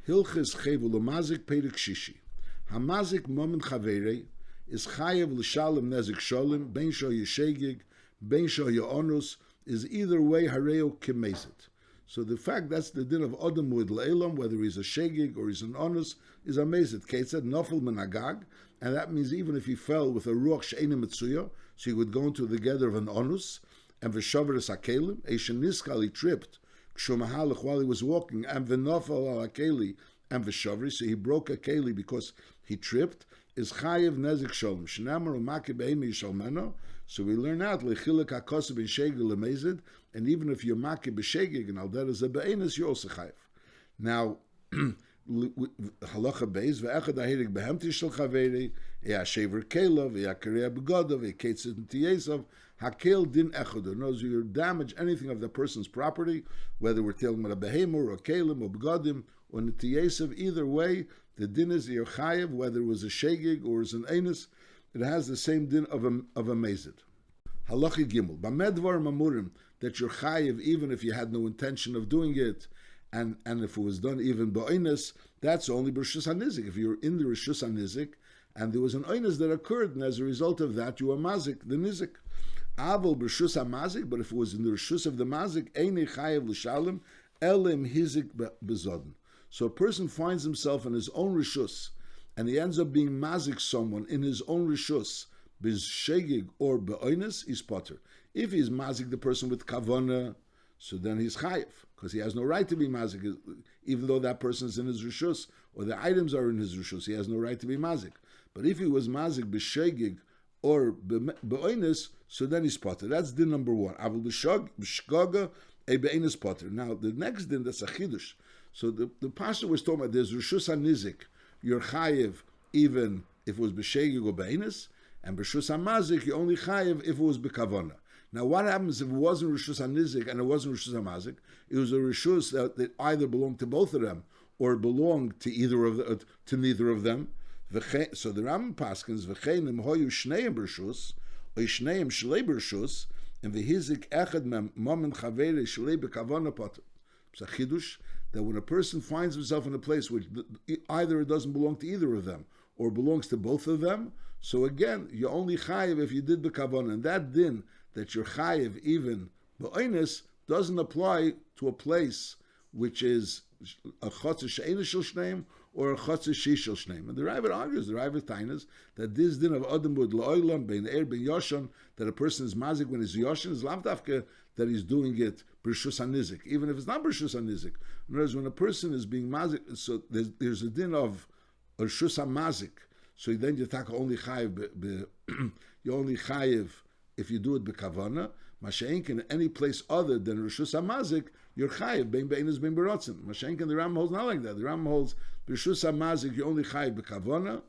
Hilchis Chovel U'Mazik Perek Shishi. Hamazik Momen Chaverei is chayev l'shalem nezik sholem ben sho yeshegig ben sho yeonus is either way hareo kemezit. So the fact that's the din of Adam with Le'elam, whether he's a shegig or he's an onus, is amazing. Kate said nofel menagag, and that means even if he fell with a ruach she'ena mitzuya, so he would go into the gather of an onus, and v'shover es hakelim, eisheniskal, he tripped, kshumahalach while he was walking, and v'nofel al hakeli, and v'shover, so he broke a keli because he tripped, is chayev nezik sholem. Shnamar u'makib eimi yishalmeno. So we learn out lechilek hakoseb in shegig lemezid, and even if you're makib b'shegig and alder is a be'enes, you're also chayev. Now, halacha beis ve'echad ahirik behemti shel chaveri shever kelav kareya begodav ketzit tiyesav hakel din echad. Knows you damage anything of the person's property, whether we're telling about a behemoth or a kelim or begodim or tiyesav. Either way, the din is your chayev, whether it was a shegig or is an enes. It has the same din of a mezid. Halachi gimel b'medvar mamurim that you're chayev even if you had no intention of doing it, and if it was done even ba'oines, that's only b'rishus hanizik. If you're in the rishus hanizik and there was an oines that occurred, and as a result of that you are mazik the nizik. Aval b'rishus hamazik, but if it was in the rishus of the mazik, einei chayev l'shalem elim hizik bezodin. So a person finds himself in his own rishus, and he ends up being mazik someone in his own rishus, b'shegig or be'oines, he's potter. If he's mazik the person with kavana, so then he's chayiv, because he has no right to be mazik, even though that person is in his rishus, or the items are in his rishus, he has no right to be mazik. But if he was mazik b'shegig or be'oines, so then he's potter. That's din number one. Avul b'shgaga a be'oines potter. Now the next din, that's a chidush. So the pastor was talking about there's rishus hanizik, you're chayiv even if it was b'shegig or be'enes, and b'rishus hamazik you only chayiv if it was b'kavana. Now what happens if it wasn't rishus hanizik and it wasn't rishus hamazik? It was a rishus that either belonged to both of them or belonged to neither of them. So the Rambam paskins v'cheinim hoyu shneim b'rishus or shneim shlei b'rishus and v'hizik echad momen chaveri shlei b'kavana potter. It's a chidush that when a person finds himself in a place which either it doesn't belong to either of them or belongs to both of them, so again, you're only chayiv if you did the kavanah. And that din that you're chayiv even ba'oines doesn't apply to a place which is a chotzer she'ena shel shneim or a chotzer she shel shneim. And the Ravid argues, the Ravid tainas, that this din of adam would la'olam bein er bein yoshan, that a person is mazik when he's yoshan, is lavdafka that he's doing it b'rishus hanizik, even if it's not b'rishus hanizik. In other words, when a person is being mazik, so there's a din of rishus hamazik, so then you take only chayiv, you only chayiv if you do it b'kavana. Masha'enk in any place other than rishus hamazik, you're chayiv bein be'enes bein b'rotzen. Masha'enk the Rambam holds not like that. The Rambam holds b'rishus hamazik you only chayiv b'kavana,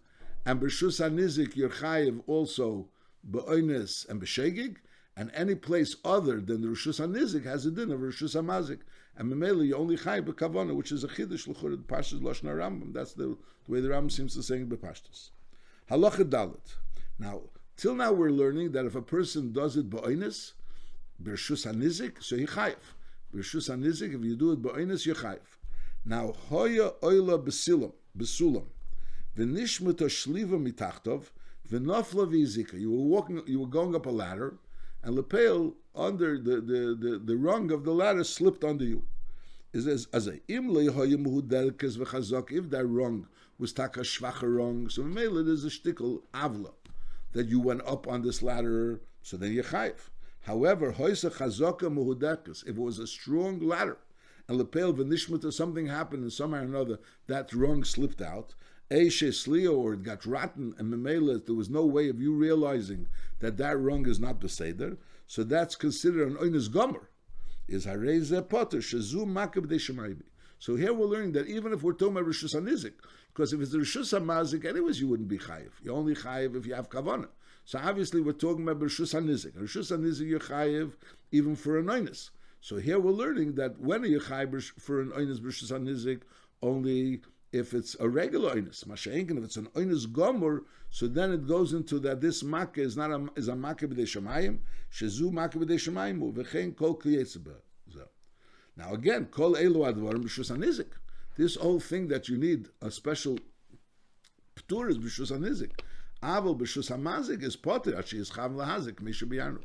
and b'rishus hanizik you're chayiv also b'oines and b'shegig. And any place other than the Rishus HaNizik has a din of Rishus HaMazik. And Memele, you only chai b'kavana, which is a chidush l'chur, the Pashtus Lashon HaRambam. That's the way the Rambam seems to say it b'Pashtus. Halacha Dalet. Now, till now we're learning that if a person does it b'oines, b'Rishus HaNizik, so he chayiv. B'Rishus HaNizik, if you do it b'oines, you chayiv. Now, hoya oila b'sulam, v'nishmata shliva mitachtov, v'nofla v'yizika. You were going up a ladder, and lepel under the rung of the ladder slipped under you. Is as a imle hoyemuhudelkes v'chazok. If that rung was taka shvacher rung, so maybe there's a shtickle avla that you went up on this ladder, so then you chayiv. However, hoysa chazoka muhudelkes. If it was a strong ladder, and lepel v'nishmata, something happened and somehow or another that rung slipped out, or it got rotten, and memela, there was no way of you realizing that rung is not beseder, so that's considered an oines gomer. Is hareze potter shazu makab de shemaybi. So here we're learning that even if we're talking about rishus hanizik, because if it's the rishus hamazik, anyways you wouldn't be chayiv. You only chayiv if you have kavana. So obviously we're talking about rishus hanizik. Rishus hanizik you're chayiv even for an oines. So here we're learning that when you chayiv for an oines rishus hanizik only if it's a regular oines. Masha'enkin, if it's an oines gomer, so then it goes into that this makkah is not is a makkah b'dei shemayim, shezu makkah b'dei shemayim, v'chein kol kliyetze. Now again, kol elu advarim b'shus hanizik. This whole thing that you need a special ptur is b'shus hanizik. Aval b'shus hamazik is potter. Achi is chav lahazik. Misha biyanu.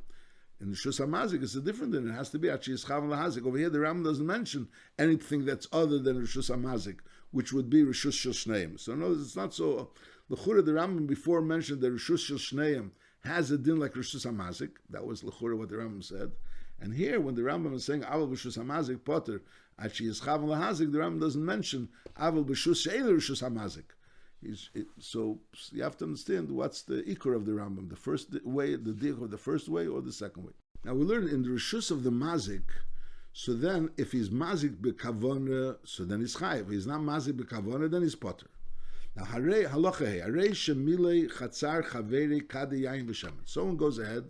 In the Shus HaMazik, it's different than it has to be Achi Yischav Lahazik. Over here, the Rambam doesn't mention anything that's other than Rishus HaMazik, which would be Rishus Shoshneim. So no, it's not so. L'chura, the Rambam before mentioned that Rishus Shoshneim has a din like Rishus HaMazik. That was l'chura what the Rambam said. And here, when the Rambam is saying Aval B'Shus HaMazik Potter Achi Yischav Lahazik, the Rambam doesn't mention Aval B'Shus She'el Rishus HaMazik. So you have to understand what's the ikar of the Rambam, the first way, the dig of the first way or the second way. Now we learn in the rishus of the mazik, so then if he's mazik b'kavona, so then he's chayiv. If he's not mazik b'kavona, then he's potter. Now harei halacha harei shemilei chatzar chaveri kadi yain v'shemen. Someone goes ahead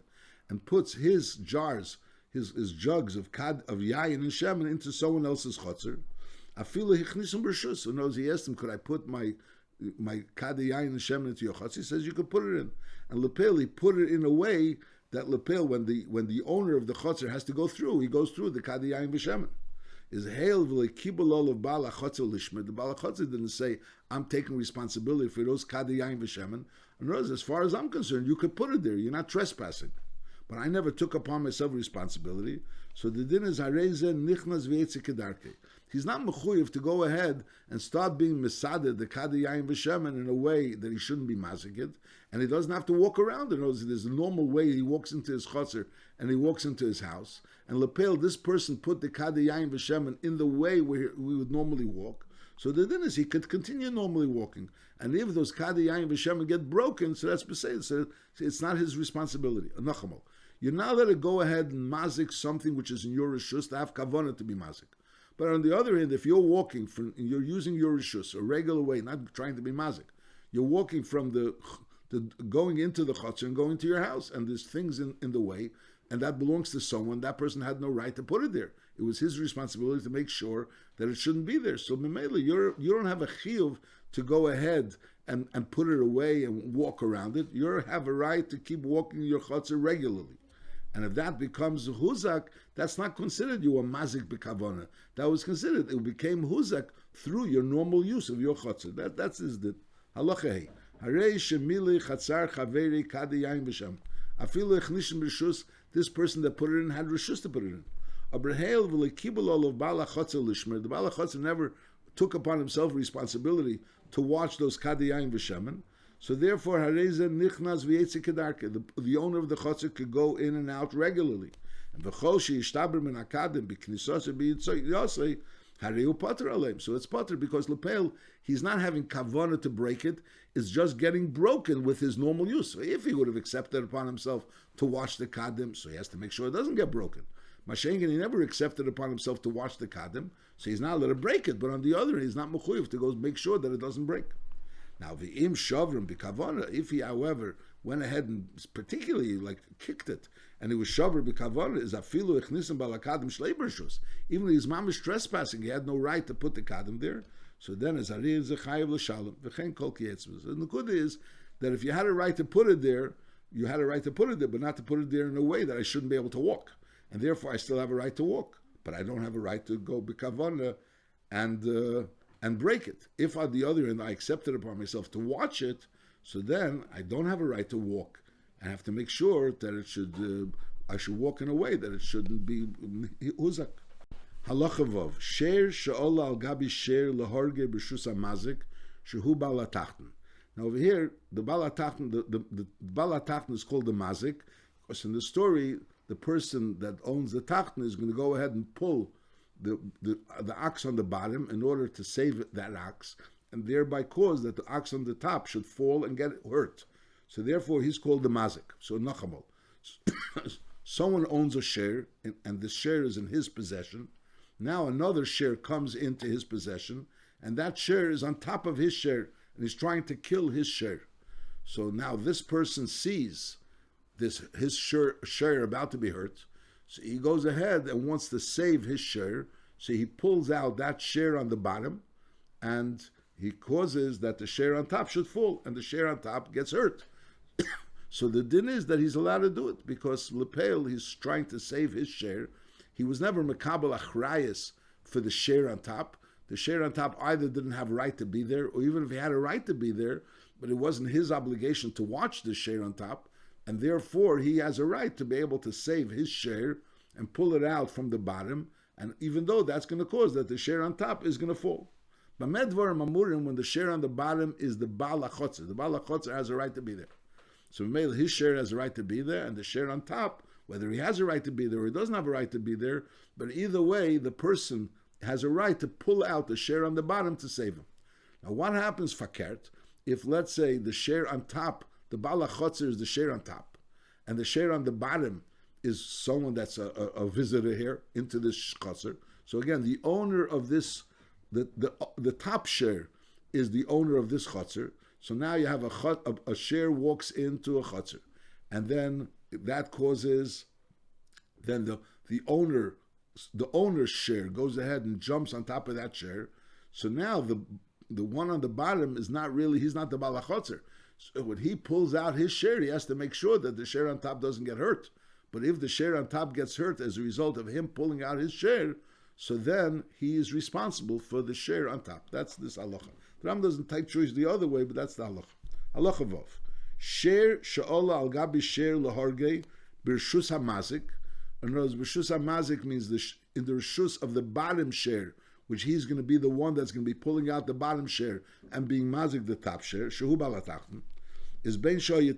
and puts his jars, his jugs of yain and shemen into someone else's chatzar. Afilu hichnisum b'rishus. So knows he asked him, could I put my kadi yain and shemen into your chatzar? He says you could put it in. And lepel, he put it in a way that lepel, when the owner of the chatzar has to go through, he goes through the kadi yain v'shemen. Is hail v'lekibalol of bala chatzar lishmer. The bala chatzar didn't say I'm taking responsibility for those kadi yain v'shemen. And as far as I'm concerned, you could put it there. You're not trespassing. But I never took upon myself responsibility. So the din is hareze nichnas v'yetzik kedarke. He's not mechuyev to go ahead and start being mesaded the kadi yain v'shemen in a way that he shouldn't be masikid, and he doesn't have to walk around it. There's a normal way he walks into his chutzner and he walks into his house. And lepel, this person put the kadi yain v'shemen in the way where we would normally walk. So the din is he could continue normally walking. And if those kadi yain v'shemen get broken, so that's besed. So it's not his responsibility. Anachamol. You're not allowed to go ahead and mazik something which is in your rishus to have kavanah to be mazik. But on the other hand, if you're walking from, you're using your rishus a regular way, not trying to be mazik, you're walking from the going into the chutzner and going to your house, and there's things in the way, and that belongs to someone. That person had no right to put it there. It was his responsibility to make sure that it shouldn't be there. So memela, you don't have a chiyuv to go ahead and put it away and walk around it. You have a right to keep walking your chutzner regularly. And if that becomes huzak, that's not considered you a mazik b'kavana. That was considered, it became huzak through your normal use of your chutzner. That's his din. Halacha hei. Harei shemili chatzar chaveri kadi yain v'shem. Afilu echnishim rishus, this person that put it in had rishus to put it in. Abrahel v'lekibul of bala chatzar lishmer. The bala chatzar never took upon himself responsibility to watch those kadi yain v'shemen. So therefore, hareze nichnas v'yetzik kedarke. The owner of the chutzner could go in and out regularly. And v'chol she'ishtaber min akadim b'knisos b'yitzoi hareu pater aleim. So it's pater because lepel, he's not having kavanah to break it. It's just getting broken with his normal use. So if he would have accepted upon himself to watch the kadim, so he has to make sure it doesn't get broken. Mashengen, he never accepted upon himself to watch the kadim, so he's not allowed to break it. But on the other hand, he's not mechuyev to go make sure that it doesn't break. Now, v'im shavrim b'kavana, if he, however, went ahead and particularly like kicked it, and it was shavr b'kavana, is afilu echnisim balakadim shleibershus. Even though his mom is trespassing, he had no right to put the kadim there. So then, as harir zechayev l'shalom v'chein kol kietzvus. And the good is that if you had a right to put it there, you had a right to put it there, but not to put it there in a way that I shouldn't be able to walk, and therefore I still have a right to walk, but I don't have a right to go b'kavana and break it. If on the other hand I accepted upon myself to watch it, so then I don't have a right to walk. I have to make sure that it should, I should walk in a way that it shouldn't be uzak. Halacha vav, sher she'ola al gabi sher lahorge b'shus hamazik shehu bala tachten. Now over here, the bala tachten, the bala tachten is called the mazik, because in the story, the person that owns the tachten is going to go ahead and pull the ox on the bottom in order to save that ox, and thereby cause that the ox on the top should fall and get hurt. So therefore he's called the mazik. So nachamol. Someone owns a share, and this share is in his possession. Now another share comes into his possession, and that share is on top of his share, and he's trying to kill his share. So now this person sees his share about to be hurt. So he goes ahead and wants to save his share. So he pulls out that share on the bottom, and he causes that the share on top should fall, and the share on top gets hurt. So the din is that he's allowed to do it, because lepel, he's trying to save his share. He was never mekabel achrayas for the share on top. the share on top either didn't have a right to be there, or even if he had a right to be there, but it wasn't his obligation to watch the share on top, and therefore he has a right to be able to save his share and pull it out from the bottom, and even though that's going to cause that the share on top is going to fall. But medvar mamurim, when the share on the bottom is the Baal HaChotzer, the Baal HaChotzer has a right to be there. So his share has a right to be there, and the share on top, whether he has a right to be there or he doesn't have a right to be there, but either way, the person has a right to pull out the share on the bottom to save him. Now, what happens, fakert, if, let's say, the share on top, the Baal HaChotzer is the share on top, and the share on the bottom is someone that's a visitor here into this chotzer. So again, the owner of this, the top share is the owner of this chotzer. So now you have a share walks into a chotzer, and then that causes, then the owner's share goes ahead and jumps on top of that share. So now the one on the bottom is not really, he's not the Baal HaChotzer. So when he pulls out his share, he has to make sure that the share on top doesn't get hurt. But if the share on top gets hurt as a result of him pulling out his share, so then he is responsible for the share on top. That's this halacha. The Ram doesn't take choice the other way, but that's the halacha. Halacha vov. Share she'ola al gabi share lahorgei b'rshus hamazik. In other words, b'rshus hamazik means in the rshus of the bottom share, which he's going to be the one that's going to be pulling out the bottom share and being mazik the top share. Shehu balatachn is ben shoy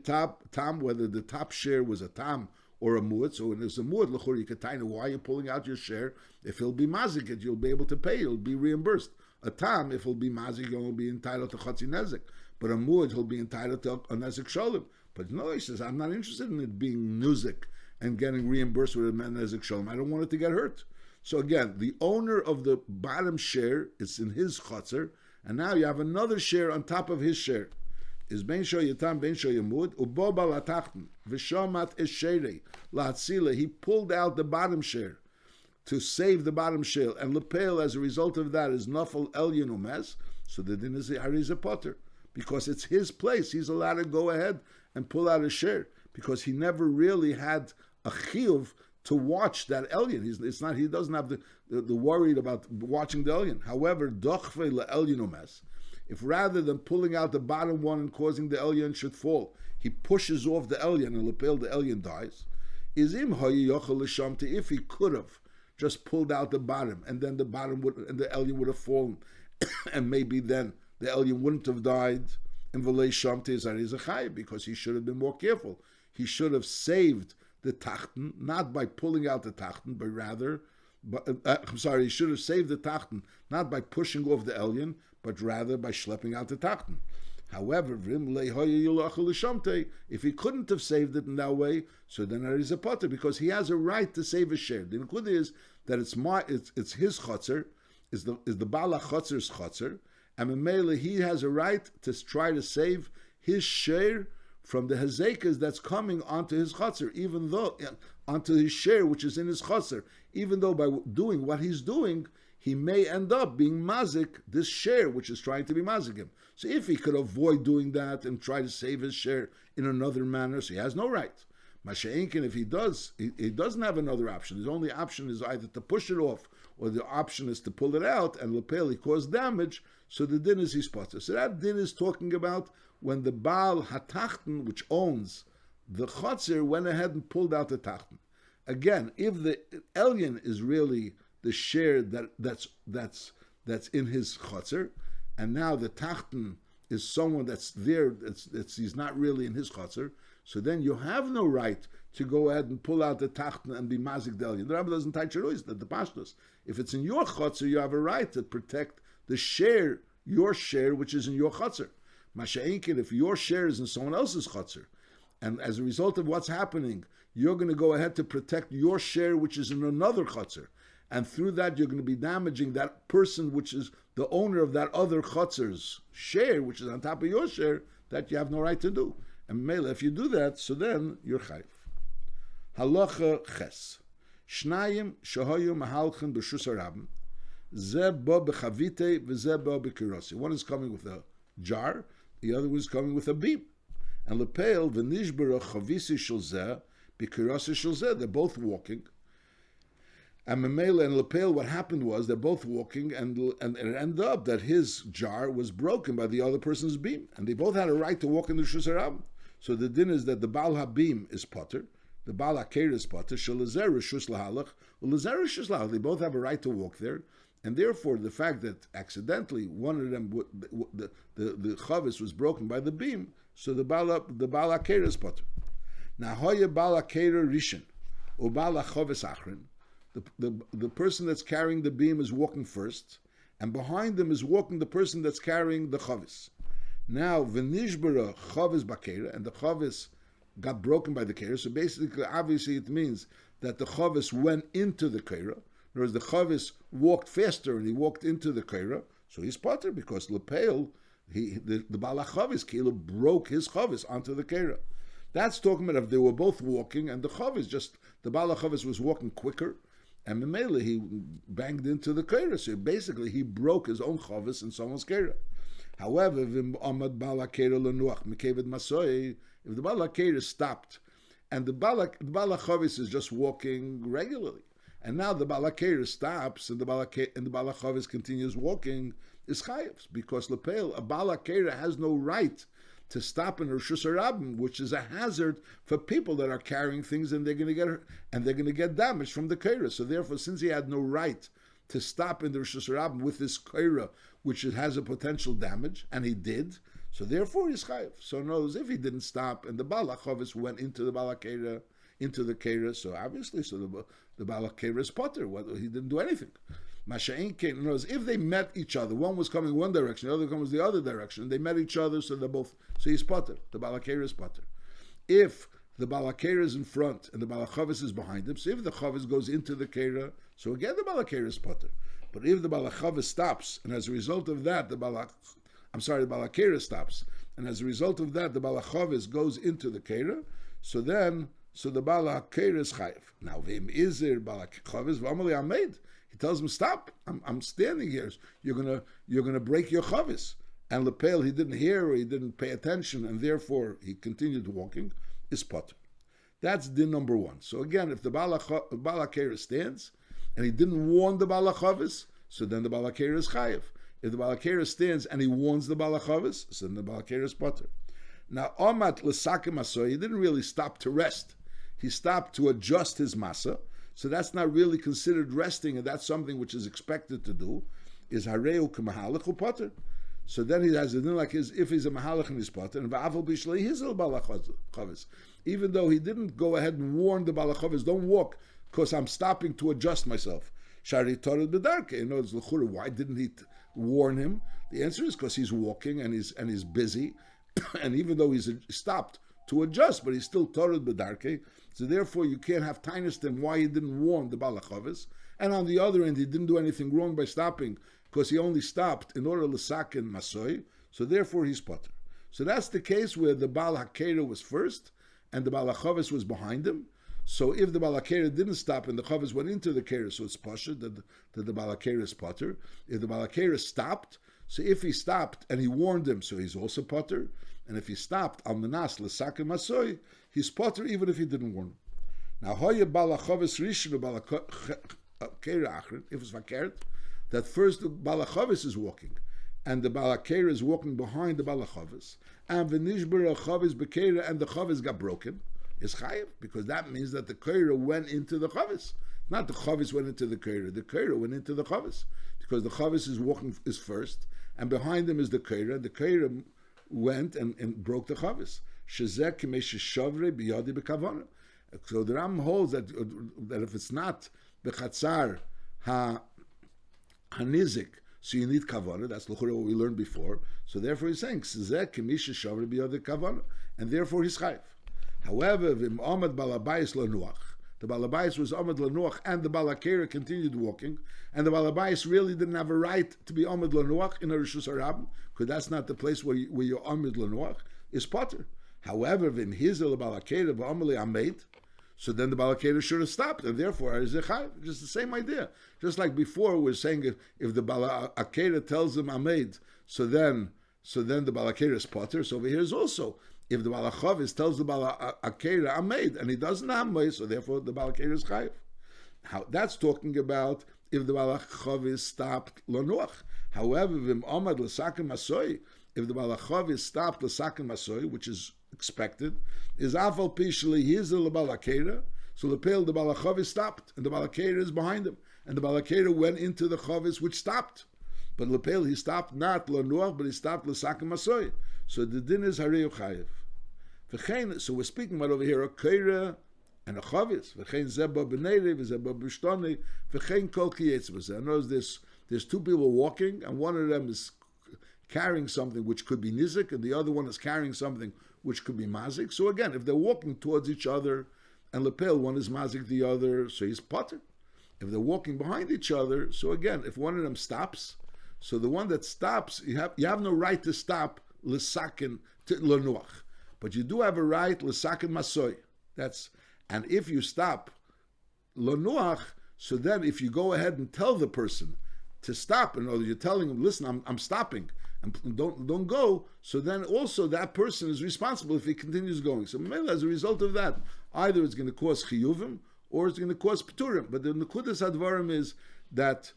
tam, whether the top share was a tam or a muad. So when there's a muad, l'chor, you can tell why you're pulling out your share. If he'll be mazik it, you'll be able to pay. You'll be reimbursed. A tam, if he'll be mazik, he'll be entitled to chatzi nezek. But a muad, he'll be entitled to a nezek shalom. But no, he says, I'm not interested in it being nuzik and getting reimbursed with a nezek shalom. I don't want it to get hurt. So again, the owner of the bottom share is in his chotzer, and now you have another share on top of his share. Is ben sho yatam ben sho yamud ubo balatachten v'shomat esherei la'atzile. He pulled out the bottom share to save the bottom share, and lepel as a result of that is nafal elyon umes. So the din is hariza potter, because it's his place. He's allowed to go ahead and pull out his share because he never really had a chiyuv to watch that elyon. It's not. He doesn't have the worried about watching the elyon. However, dochve le'elyon umes. If rather than pulling out the bottom one and causing the elyon should fall, he pushes off the elyon and lepel the elyon dies, is im hayi if he could have just pulled out the bottom and then the elyon would have fallen, and maybe then the elyon wouldn't have died. In v'lei shamti is a chay, because he should have been more careful. He should have saved the tachten, not by pulling out the tachten, but rather, he should have saved the tachten, not by pushing off the elyon, but rather by schlepping out the tachten. However, if he couldn't have saved it in that way, so then there is a potter, because he has a right to save a share. The nekuda is that it's his chotzer, is the Baal HaChotzer's chotzer, and Memele, he has a right to try to save his share from the hazekas that's coming onto his chotzer, even though onto his share which is in his chotzer, even though by doing what he's doing, he may end up being mazik this share which is trying to be mazik him. So if he could avoid doing that and try to save his share in another manner, so he has no right. Masha'inkin, if he does, he doesn't have another option. His only option is either to push it off, or the option is to pull it out, and lepel, he caused damage, so the din is his potter. So that din is talking about when the Baal HaTachten, which owns the chotzer, went ahead and pulled out the tachten. Again, if the elyon is really the share that's in his chotzer, and now the tachten is someone that's there, he's not really in his chotzer, so then you have no right to go ahead and pull out the tachten and be mazik the elyon. The Rebbe doesn't touch the pashtus. If it's in your chotzer, you have a right to protect the share, your share, which is in your chotzer. Masha'inkin, if your share is in someone else's chotzer, and as a result of what's happening, you're going to go ahead to protect your share, which is in another chotzer, and through that you're going to be damaging that person, which is the owner of that other chotzer's share, which is on top of your share, that you have no right to do. And Mele, if you do that, so then you're chayv. Halacha ches. Shnayim shahoyu mahalchen b'shus harabim. Ze bo b'chavite v'ze bo b'kirosi. One is coming with a jar, the other one is coming with a beam. And lepeil v'nishbera chavisi shel zeh b'kirosi shel zeh. They're both walking. And Memela and Lepel, what happened was they're both walking, and it ended up that his jar was broken by the other person's beam, and they both had a right to walk in the Rishus Harabim. So the din is that the Baal Habim is potter, the Baal Haker is potter, Shalazer Rishus Lahalach, Lazer Rishus Lahalach. They both have a right to walk there, and therefore the fact that accidentally one of them, the chavis was broken by the beam, so the Baal Haker is potter. Now Hoya Baal Haker Rishon, or Baal Hachavis Achrin. The person that's carrying the beam is walking first, and behind them is walking the person that's carrying the chavis. Now, v'nishbara chavis bakera, and the chavis got broken by the kera. So basically, obviously, it means that the chavis went into the kera, whereas the chavis walked faster and he walked into the kera. So he's potter because lepeil, the bala chavis kilo broke his chavis onto the kera. That's talking about if they were both walking and the chavis the bala chavis was walking quicker. And Memele, he banged into the kera. So basically, he broke his own chavis in someone's kera. However, if the bala kera stopped, and the bala chavis is just walking regularly, and now the bala kera stops, and the bala chavis continues walking, is chayiv, because lepel a bala kera has no right to stop in Rishus Harabim, which is a hazard for people that are carrying things, and they're going to get damaged from the kera. So therefore, since he had no right to stop in the Rishus Harabim with this kera, which it has a potential damage, and he did, so therefore he's chayiv. So in other words, if he didn't stop and the bala chavis went into the bala kera, into the kera, so obviously, so the bala kera is potter. He didn't do anything. Masha'in came. In other words, if they met each other, one was coming one direction, the other comes the other direction, they met each other, so they're both. So he's potter. The bala kera is potter. If the bala kera is in front and the bala chavis is behind him, so if the chavis goes into the kera, so again the bala kera is potter. But if the bala chavis stops, and as a result of that, the bala kera stops, and as a result of that, the bala chavis goes into the kera, so the bala kera is chayiv. Now, v'im izer bala chavis v'amali ameid. He tells him, "Stop! I'm standing here. You're gonna break your chavis." And lepel, he didn't hear or he didn't pay attention, and therefore he continued walking. Is potter. That's din number one. So again, if the bala kera stands and he didn't warn the bala chavis, so then the bala kera is chayiv. If the bala kera stands and he warns the bala chavis, so then the bala kera is potter. Now, Omat l'sakim maso, he didn't really stop to rest. He stopped to adjust his masa. So that's not really considered resting, and that's something which is expected to do. Is hareu k'mahalach u potter. So then he has a din like if he's a mahalach and he's potter, and va'afal b'shlei hizil balachavis. Even though he didn't go ahead and warn the balachavis, don't walk, because I'm stopping to adjust myself. Shari torah b'darke. You know, why didn't he warn him? The answer is because he's walking and he's busy, and even though he's stopped to adjust, but he's still torah b'darke. So therefore, you can't have tainus him why he didn't warn the balachavis. And on the other end, he didn't do anything wrong by stopping, because he only stopped in order to sakin masoi. So therefore, he's potter. So that's the case where the bal hakera was first and the balachavis was behind him. So if the balakera didn't stop and the chavis went into the kera, so it's pasha that the balakera is potter. If the balakera stopped, so if he stopped and he warned him, so he's also potter. And if he stopped al menas l'sakin masoi, he's potter even if he didn't warn him. Now hoya balachavis rishon balakera achrin, if it's vakert, that first the balachavis is walking and the balakera is walking behind the balachavis, and v'nishbar chavis bekera, and the chavis got broken, is chayiv, because that means that the kera went into the chavis. Not the chavis went into the kera went into the chavis, because the chavis is first, and behind him is the kera went and broke the chavis. Shezek k'meish shavre biyadi bekavana. So the Ram holds that if it's not bechatzar hanizik, so you need kavana. That's what we learned before. So therefore he's saying shezek k'meish shavre biyadi kavana, and therefore he's chayiv. However, the balabais was amad lanuach, and the balakera continued walking, and the balabais really didn't have a right to be amad lanuach in a rishus harabim, because that's not the place where you're amad lanuach, is potter. However, v'im hizel balakera v'amali amed, so then the balakera should have stopped, and therefore is a chayiv. Just the same idea. Just like before, we're saying if the balakera tells him amed, so then the balakera is potter. So over here is also, if the balachavis tells the balakera amed and he doesn't have amed, so therefore the balakera is chayiv. How that's talking about if the balach chavis stopped lanuach. However, vim amad l'sakim masoi, if the balach chavis stopped l'sakim masoi, which is expected, is afal pishli hizil lebalakera. So lepel the balach chavis stopped, and the balakera is behind him, and the balakera went into the chavis which stopped. But lepel he stopped not lanuach, but he stopped l'sakim masoi. So the din is harei chayiv. So we're speaking about over here a keira and a chavis. V'chein zeba b'neirev, zeba b'shtoni, v'chein kol kiyetzvah. I notice there's two people walking, and one of them is carrying something which could be nizik, and the other one is carrying something which could be mazik. So again, if they're walking towards each other, and lepel, one is mazik the other, so he's potter. If they're walking behind each other, so again, if one of them stops, so the one that stops, you have no right to stop l'sakin to l'nuach, but you do have a right l'sakin masoi. And if you stop l'nuach, so then if you go ahead and tell the person to stop, and you're telling him, listen, I'm stopping, and don't go, so then also that person is responsible if he continues going. So as a result of that, either it's going to cause chiyuvim or it's going to cause pturim. But the nekudas hadvarim is that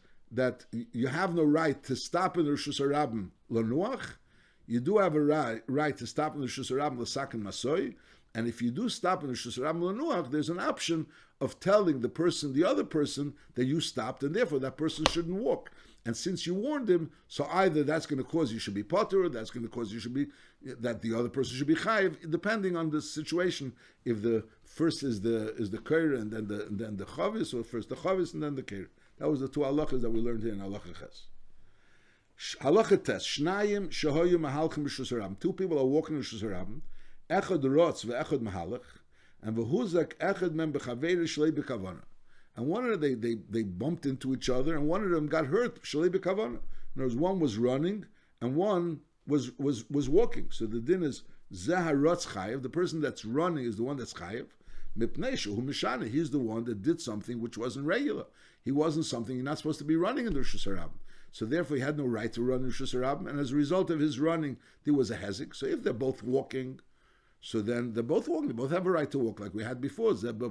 you have no right to stop in the Rishus Harabim l'nuach. You do have a right to stop in the Rishus Harabim l'sakin masoi. And if you do stop in the Rishus Harabim l'nuach, there's an option of telling the other person, that you stopped, and therefore that person shouldn't walk. And since you warned him, so either that's going to cause you should be potter, or that's going to cause you should be that the other person should be chayiv, depending on the situation. If the first is the kair and then the chavis, or first the chavis and then the kair. That was the two halachas that we learned here in halacha ches. Halacha tes shnayim shehoyu mahalchim b'Rishus Harabim. Two people are walking in Rishus Harabim. Echad rotz ve'echad mahalach, and v'huzak echad mem b'chaveri shlei b'kavana. And one of them, they bumped into each other, and one of them got hurt shlei b'kavana. In other words, one was running and one was walking. So the din is zaharotz chayiv. The person that's running is the one that's chayiv. Mipnei shehu mishana. He's the one that did something which wasn't regular. He wasn't something you're not supposed to be running in the Rishus Harabim. So therefore, he had no right to run in Rishus Harabim. And as a result of his running, there was a hezek. So if they're both walking, so then they're both walking. They both have a right to walk, like we had before. He's coming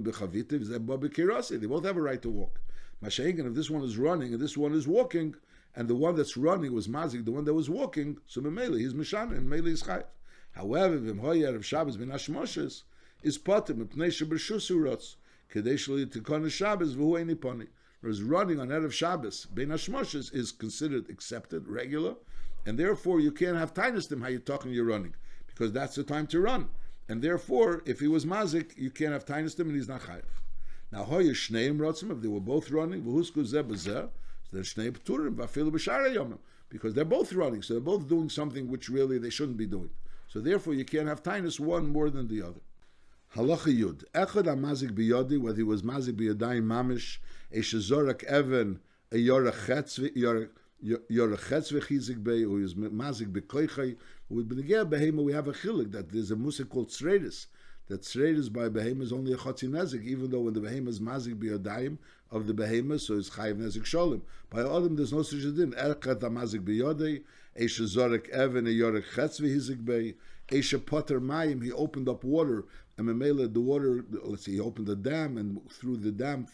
b'chavitiv, zebba b'kirasi. They both have a right to walk. Mashiach, if this one is running and this one is walking, and the one that's running was mazik, the one that was walking, so memele he's mishana and memele is chayiv. However, v'mhoyer of Shabbos ben Hashmoshes is potem mipnei shebershus urotz kedei sheli tikon Shabbos v'hu eini poni. Whereas running on Erev Shabbos ben Hashmoshes is considered accepted, regular, and therefore you can't have tainus them how you're talking you're running, because that's the time to run. And therefore, if he was mazik, you can't have tainus them and he's not chayiv. Now, hoyer shneim rotzim, if they were both running, v'husku zeh b'zeh, so then shnei p'turim v'afilu b'shara yomim, because they're both running, so they're both doing something which really they shouldn't be doing. So therefore, you can't have tainus one more than the other. Halacha Yud. Echad ha-mazik biyodi, whether he was mazik biyadayim mamish, a shezorak even, a yorachetz v'chizik bey, or he was mazik b'koichai. With b'negei behema, we have a chilik, that there's a musik called tzreiris. That tzreiris by behema is only a chotzi nezik, even though when the behema is mazik biyadayim of the behema, so it's chayiv nezik sholem. By Adam, there's no such a din. Echad ha-mazik biyodi, a shezorak even, a yorachetz v'chizik bey, a shepoter mayim, he opened up water, and Memela, the water, let's see, he opened the dam, and through the dam,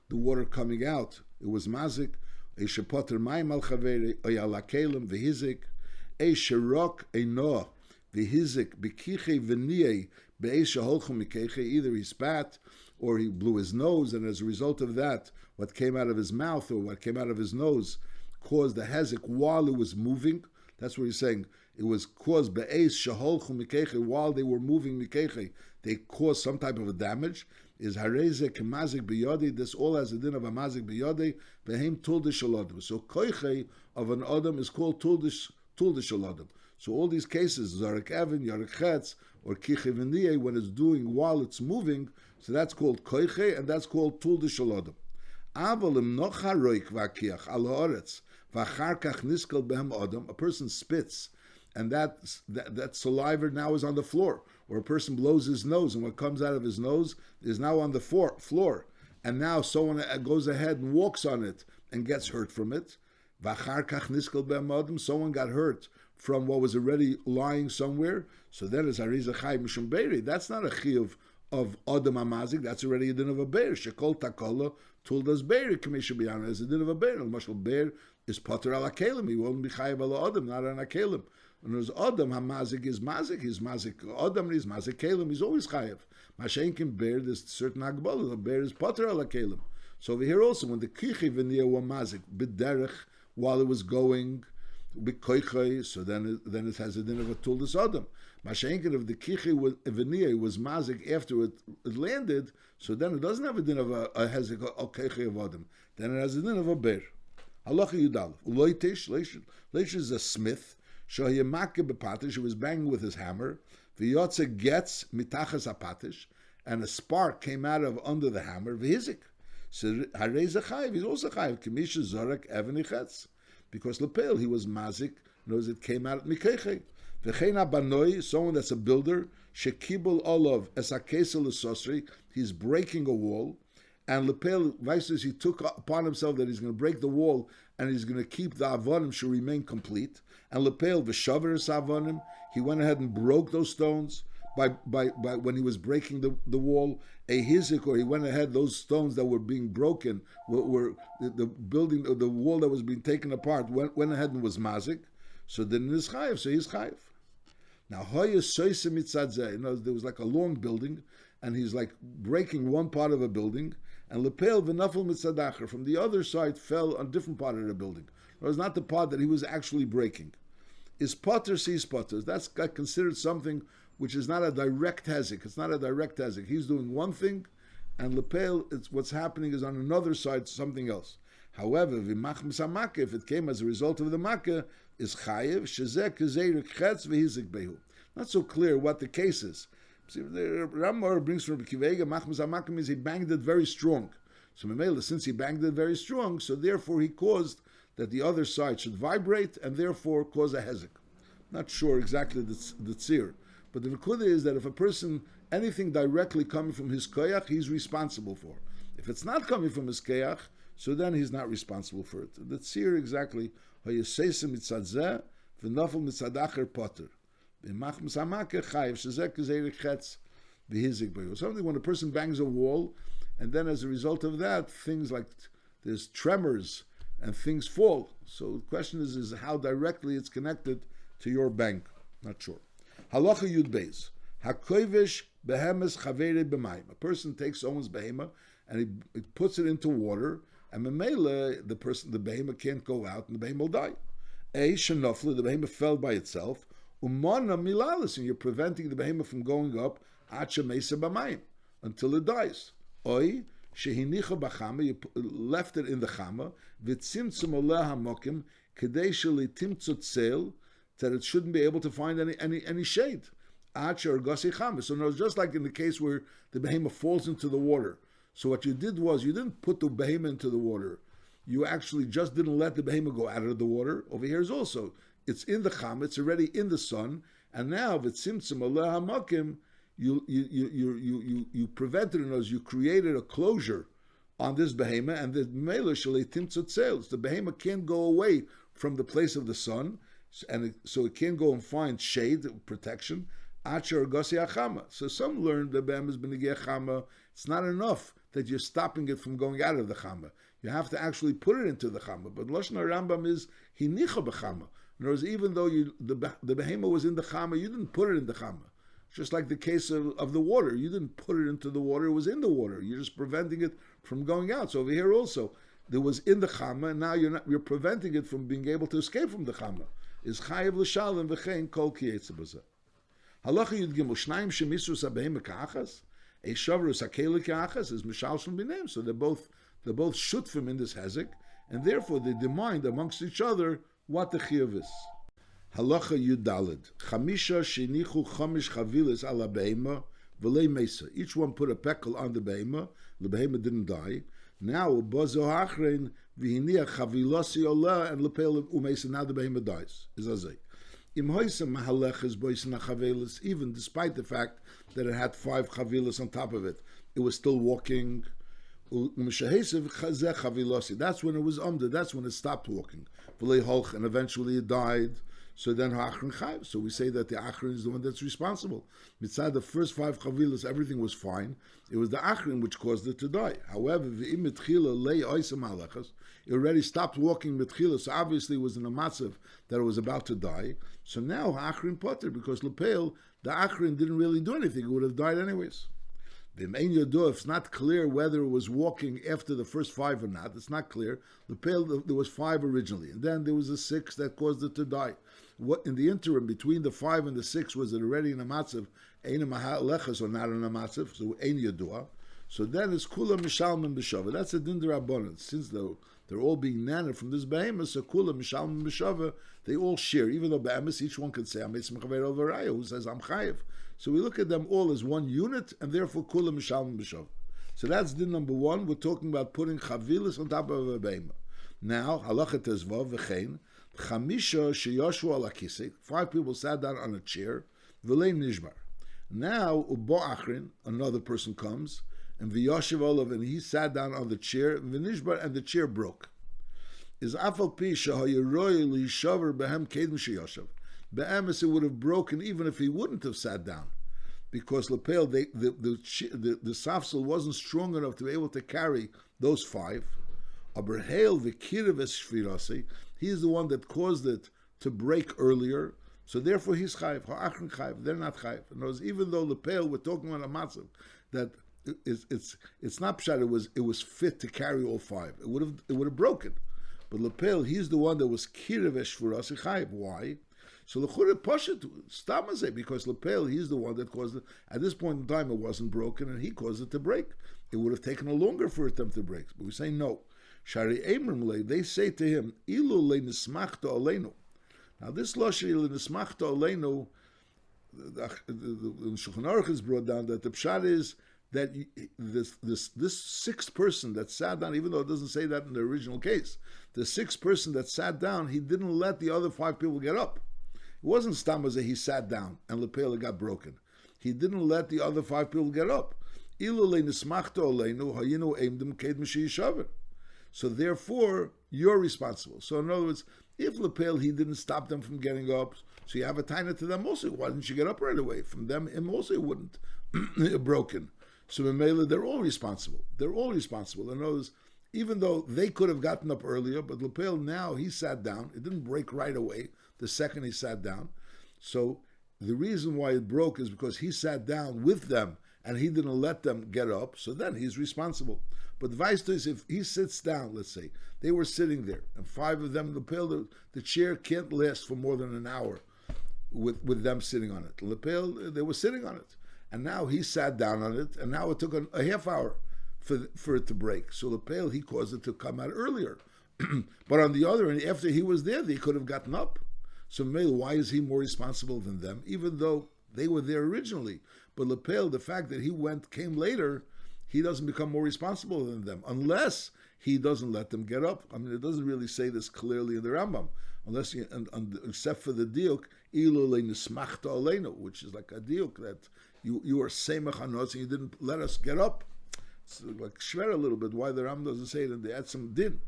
the water coming out, it was mazik. A shepoter mayim al chaveri, a yalakelim v'hizik, a sherok eino v'hizik b'kichei v'niyei be'esh shaholchum mikeche. Either he spat or he blew his nose, and as a result of that, what came out of his mouth or what came out of his nose caused the hezek while it was moving. That's what he's saying. It was caused be'esh shaholchum mikeche, while they were moving mikeche. They caused some type of a damage. Is hareze kemazik biyodi. This all has a din of a mazik biyodi. Vehem tuldish shaladim. So koiche of an adam is called tuldish shaladim. So all these cases, zarek even, yarek chetz, or kiche v'niyeh, when it's doing while it's moving, so that's called koiche, and that's called tuldish shaladim. Avalim nocharoik vakiach al haaretz v'achar kach niskel behem adam. A person spits, and that saliva now is on the floor. Or a person blows his nose, and what comes out of his nose is now on the floor. And now someone goes ahead and walks on it and gets hurt from it. Someone got hurt from what was already lying somewhere. So then it's Ariza Chai Mishum Beiri. That's not a chiyuv of Adam Amazik, that's already a din of a bear. Shekol Takola, Tuldas Bear, Commission Beyond, as a din of a bear. Mashal bear is Potter ala Kalim, he won't be Chayav ala Adam, not on a Kalim. And there's Adam, Hamazik is Mazik, he's Mazik Adam, he's Mazik Kalim, he's always Chayav. Mashenkin bear, there's certain Hagbal, the bear is Potter ala Kalim. So over here also, when the Kichi V'niyah were Mazik, B'derech, while it was going, B'koichai, so then it has a din of a Tuldas Adam. Mashenkin of the Kichi V'niyah was Mazik after it landed, so then it doesn't have a din of a Hezek or Kichi of Adam. Then it has a din of a bear. Halacha Yudal. Uloitish, Leish is a smith. Shohiyamake b'patish, he was banging with his hammer. V'yotze gets mitachas apatish, and a spark came out of under the hammer. V'hizik. So Harei Zachayev, he's also Chayev. Kimisha Zorek Even Ichetz. Because Lepel, he was Mazik, knows it came out at Mikeiche. V'chein abanoi, someone that's a builder, Shekibul Olav Esakesel Esosri, he's breaking a wall. And Lepel, Vices, he took upon himself that he's going to break the wall and he's going to keep the Avonim should remain complete. And Lepel, V'shaver es Avonim, he went ahead and broke those stones by when he was breaking the wall. A Hizik, or he went ahead, those stones that were being broken, were the building, the wall that was being taken apart, went ahead and was Mazik. So then it is Chayev, so he's Chayev. Now, Hoya Soise Mitzadzeh, there was like a long building, and he's like breaking one part of a building, and Lepel V'nafel Mitzadacher, from the other side, fell on a different part of the building. It was not the part that he was actually breaking. Is Potter sees Potter. That's considered something which is not a direct hezek. It's not a direct hezek. He's doing one thing, and Lepel, what's happening is on another side, something else. However, if it came as a result of the makkah, is chayev shezek k'zeirik chetz v'hizik behu. Not so clear what the case is. See, the Ramar brings from Kivega, machmas hamakah means he banged it very strong. So Memela, since he banged it very strong, so therefore he caused that the other side should vibrate and therefore cause a hezek. Not sure exactly the tzir. But the nekuda is that if a person, anything directly coming from his koyach, he's responsible for. If it's not coming from his koyach, so then he's not responsible for it. The tzir exactly, hayesesa mitzadzeh, v'nafel mitzadacher potter. B'machmas hamakeh chayiv, shezek k'zeirik chetz, v'hizik b'yu. Something when a person bangs a wall, and then as a result of that, things like, there's tremors, and things fall. So the question is how directly it's connected to your bank. Not sure. Halacha Yud Beis. Hakoivish behemes chavere b'mayim. A person takes someone's behema and he puts it into water, and memela the behema can't go out, and the behema will die. Shenofle, the behema fell by itself. Umana milalis, and you're preventing the behema from going up acha mesa b'mayim until it dies. Oi shehinicha b'chama, you left it in the chama. V'tzimtzum oleh hamokim kedei shelitimtzot tzel, that it shouldn't be able to find any shade. So no, just like in the case where the behemoth falls into the water. So what you did was you didn't put the behemoth into the water. You actually just didn't let the behemoth go out of the water. Over here is also, it's in the cham, it's already in the sun, and now v'tzimtzum oleh hamakim, you prevented it as you created a closure on this behemoth, and the mela shalei timtzot sales. The behemoth can't go away from the place of the sun, and so it can't go and find shade, protection. So some learn the behem is b'negei chama. It's not enough that you're stopping it from going out of the chama. You have to actually put it into the chama. But Lashon Rambam is hinicha b'chama. In other words, even though the behema was in the chama, you didn't put it in the chama. Just like the case of the water, you didn't put it into the water; it was in the water. You're just preventing it from going out. So over here also, there was in the chama, and now you're preventing it from being able to escape from the chama. Is chayev l'shalom v'chein kol kiyetze b'zeh. Halacha Yud Gimel, Shnayim shemisrus habehema ka'achas, a shavrus hakeli ka'achas is mishalshon b'neim. So they're both shutfim in this hezek, and therefore they demand amongst each other what the chiyuv is. Halacha Yud Daled, Chamisha shenichu chamish chavilas ala behema v'lei mesa. Each one put a pekel on the behema. The behema didn't die. Now bozo hachrein v'hiniach chavilasi olah and lepel umesa. Now the behema dies. Is azay. Even despite the fact that it had 5 chavilas on top of it, it was still walking. That's when it was under. That's when it stopped walking. And eventually it died. So then ha'achrin chayiv. So we say that the achrin is the one that's responsible. Mitzad the first 5 chavilas, everything was fine. It was the achrin which caused it to die. However, v'im mitchila lei oisam halachas, it already stopped walking mitchila, so obviously it was in a matzav that it was about to die. So now ha'achrin potter, because lepel, the achrin didn't really do anything. It would have died anyways. If it's not clear whether it was walking after the first 5 or not, it's not clear. There was 5 originally, and then there was a 6 that caused it to die. What in the interim between the 5 and the 6 was it already in a matzav, ein lechas or not in a matzav, so ein yadua. So then it's kula mishalman b'shava. That's a din d'rabbanan. Since they're all being nana from this behemoth, so kula mishalman b'shava, they all share. Even though behemoth, each one can say I'm mechaver al v'raya, who says I'm chayiv. So we look at them all as one unit, and therefore kula mishalman b'shava. So that's din number 1. We're talking about putting chavilas on top of a behemoth. Now halacha tezvav v'chein chamisha sheyoshu al akisek. 5 people sat down on a chair. V'lein nishbar. Now ubo achrin, another person comes. And v'yoshev olav, and he sat down on the chair, v'nishbar, and the chair broke. Is afal pi shahayiroy li shaver behem kedem sheyoshev. Be'emes, it would have broken even if he wouldn't have sat down, because lapel the safsel wasn't strong enough to be able to carry those 5. Aber hail v'kirev esfirasi, he is the one that caused it to break earlier, so therefore he's chayiv. Ha'achrin chayiv, they're not chayiv. Even though lapel, we're talking about a matzav that it's not pshat. It was fit to carry all 5. It would have broken, but lapel, he's the one that was kirevesh for us chayiv. Why? So l'chura pashat stamazeh, because lapel, he's the one that caused it. At this point in time, it wasn't broken, and he caused it to break. It would have taken a longer for it to break. But we say no. Shari Emrim le, they say to him, ilu le nismachta aleinu. Now this lashon le nismachta aleinu, the Shulchan Aruch is brought down that the pshat is that this 6th person that sat down, even though it doesn't say that in the original case, the 6th person that sat down, he didn't let the other 5 people get up. It wasn't stamaz that he sat down and lepela got broken. He didn't let the other 5 people get up. So therefore, you're responsible. So in other words, if lepel, he didn't stop them from getting up, so you have a taina to them also. Why didn't you get up right away? From them, him also it wouldn't have broken. So in Mela, they're all responsible. They're all responsible. In other words, even though they could have gotten up earlier, but Lepel now, he sat down. It didn't break right away the second he sat down. So the reason why it broke is because he sat down with them and he didn't let them get up. So then he's responsible. But the vice is, if he sits down, let's say, they were sitting there, and 5 of them, Lepel, the chair can't last for more than an hour with them sitting on it. Lepel, they were sitting on it. And now he sat down on it, and now it took a half hour for it to break. So Lepel, he caused it to come out earlier. But on the other end, after he was there, they could have gotten up. So Mele, why is he more responsible than them, even though they were there originally? But Lepel, the fact that he came later, he doesn't become more responsible than them, unless he doesn't let them get up. I mean, it doesn't really say this clearly in the Rambam, unless except for the diuk, ilu le nismachta aleinu, which is like a diuk that you are semach hanos and you didn't let us get up. It's like shver a little bit why the Rambam doesn't say it, and they add some din.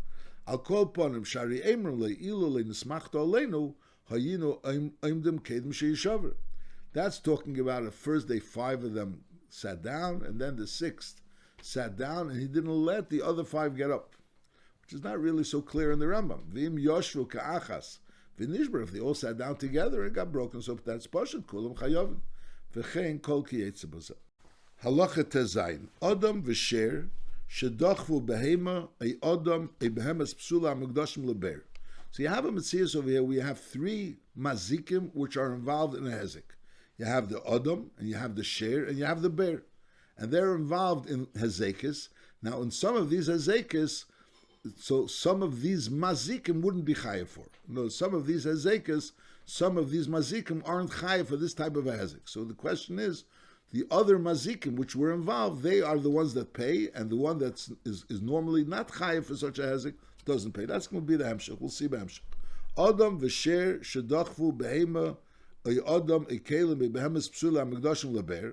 I'll call upon him, shari emrim le ilu le nismachta aleinu hayinu aimdim kedem sheyishaver. That's talking about at first 5 of them sat down, and then the 6th sat down, and he didn't let the other 5 get up, which is not really so clear in the Rambam. V'im yoshvu ka'achas v'nishbar, if they all sat down together, it got broken, so that's pashut kulam chayovin. V'chein kol ki yetze b'zeh. Halacha tezayin, Adam v'sher shedachvu behema a behemas psula mukdashim leber. So you have a Metzias over here, we have 3 mazikim which are involved in a hezek. You have the Adam, and you have the Sher, and you have the Bear. And they're involved in Hezekis. Now, in some of these Hezekis, so some of these Mazikim wouldn't be Chayav for. No, some of these Hezekis, some of these Mazikim aren't Chayav for this type of a Hezek. So the question is, the other Mazikim which were involved, they are the ones that pay, and the one that is normally not Chayav for such a Hezek doesn't pay. That's going to be the Hemshech. We'll see Hemshech. Adam v'sher shedachvu behema Adam ekelim behemes psula migdashim leber,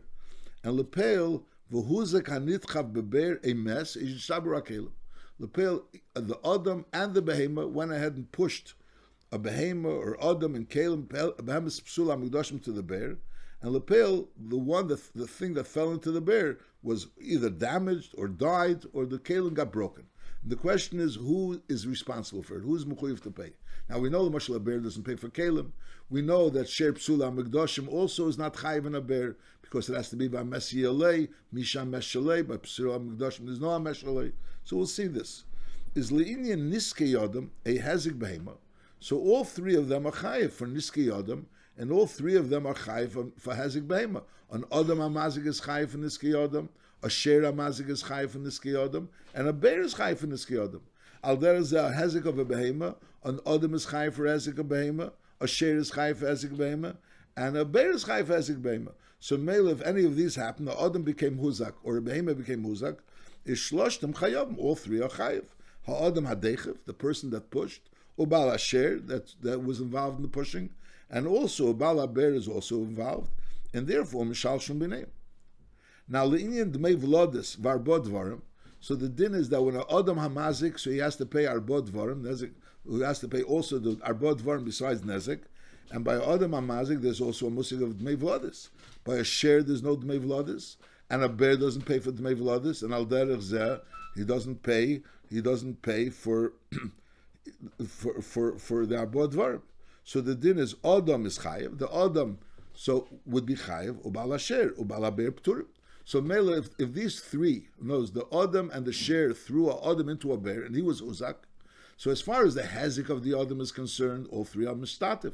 and lepel v'huzek hanitchav beber a mess is shabar akelim. Lepel, the Adam and the behema went ahead and pushed a behema or adam and kalim, behema is psula mikdashim to the bear, and lepel, the thing that fell into the bear was either damaged or died, or the kalim got broken. The question is, who is responsible for it? Who is mechuyev to pay? Now we know the mashal a bear doesn't pay for kalim. We know that sher psula mikdashim also is not chayiv in a bear because it has to be by mesi alei, misham meshalei. By psula mikdashim there's no meshalei. So we'll see this. Is le'inyan niske yodam a hazik behema? So all three of them are chayiv for niske yodam, and all three of them are chayiv for hazik behema. An adam amazik is chayiv for niske yodam, a sher amazik is chayiv for niske yodam, and a bear is chayiv for niske yodam. Al there is a hazik of a behema, an adam is chayiv for hazik of behema, a sher is chayiv for hazik behema, and a bear is chayiv for hazik behema. So mele, if any of these happen, the adam became huzak or a behema became huzak, is shloshtem chayavim. All three are chayiv. Ha'adam hadechiv, the person that pushed, ubal asher, that was involved in the pushing, and also ubal haber is also involved, and therefore mishal shum b'neim. Now le'inyan dmei v'lodis v'arbod dvarim. So the din is that when an adam hamazik, so he has to pay arbod dvarim, nezek, who has to pay also the arbod dvarim besides nezek, and by adam hamazik there's also a musik of dmei v'lodis. By a share there's no dmei v'lodis, and a bear doesn't pay for dmei v'lodis, and al derech zeh he doesn't pay for the arbod dvarim. So the din is adam is chayiv. The adam so would be chayiv ubal asher ubal haber pturim. So mele, if these three knows the adam and the sher threw a adam into a bear and he was uzak, so as far as the hazik of the adam is concerned, all three are mistatif.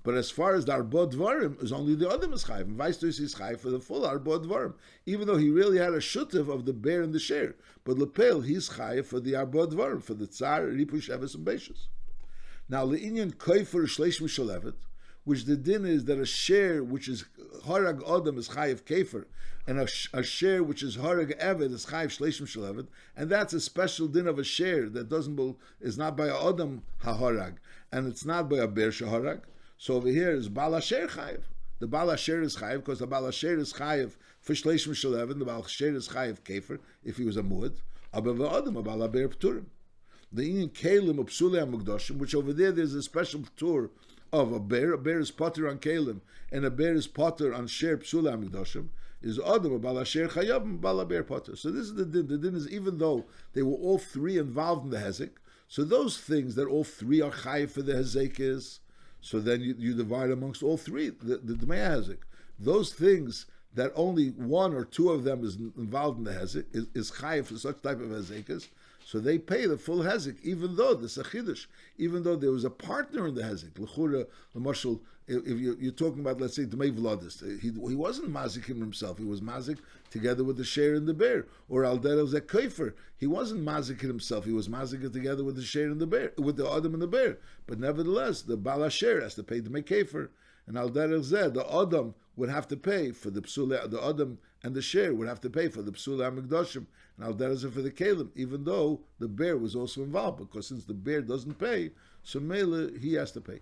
But as far as the arbod dvarim, is only the adam is chayiv. And vice versa is chayiv for the full arbod dvarim, even though he really had a shutiv of the bear and the sher. But lepel, he's chayiv for the arbod dvarim, for the tsar, ripu sheves and beishas. Now le'inyan koifer shleish mishalevet, which the din is that a share which is harag adam is chayiv kefer, and a share which is harag eved is chayiv shleishim shalevet, and that's a special din of a share that is not by a adam haharag, and it's not by a bear shaharag. So over here is bal asher chayiv. The bal asher is chayiv because the bal asher is chayiv for shleishim shalevet. The bal asher is chayiv kefer if he was a muad. Aber v'adam a bal haber pturim. The inyan kalim of psulei hamukdashim, which over there's a special tour of a bear. A bear is potter on kalim, and a bear is potter on sher psulei hamukdashim. Is adam a bal asher chayav and bal haber potter. So this is the din. The din is even though they were all three involved in the hezek, so those things that all three are chayiv for the hezek is, so then you divide amongst all three the dmei hezek. Those things that only one or two of them is involved in the hezek is chayiv for such type of hezekas. So they pay the full hezek, even though the sachidush, even though there was a partner in the hezek. L'chura, l'mashal, if you're talking about, let's say, dmei v'lodis, he wasn't mazikim himself. He was mazik together with the share and the bear. Or al derech zeh kofer, he wasn't mazik himself. He was mazik together with the share and the bear, with the adam and the bear. But nevertheless, the bal asher has to pay dmei kefer, and al derech zeh, the adam would have to pay for the psula, the adam and the share would have to pay for the psula hamikdashim, and al derech zeh for the kalim, even though the bear was also involved, because since the bear doesn't pay, so mele he has to pay.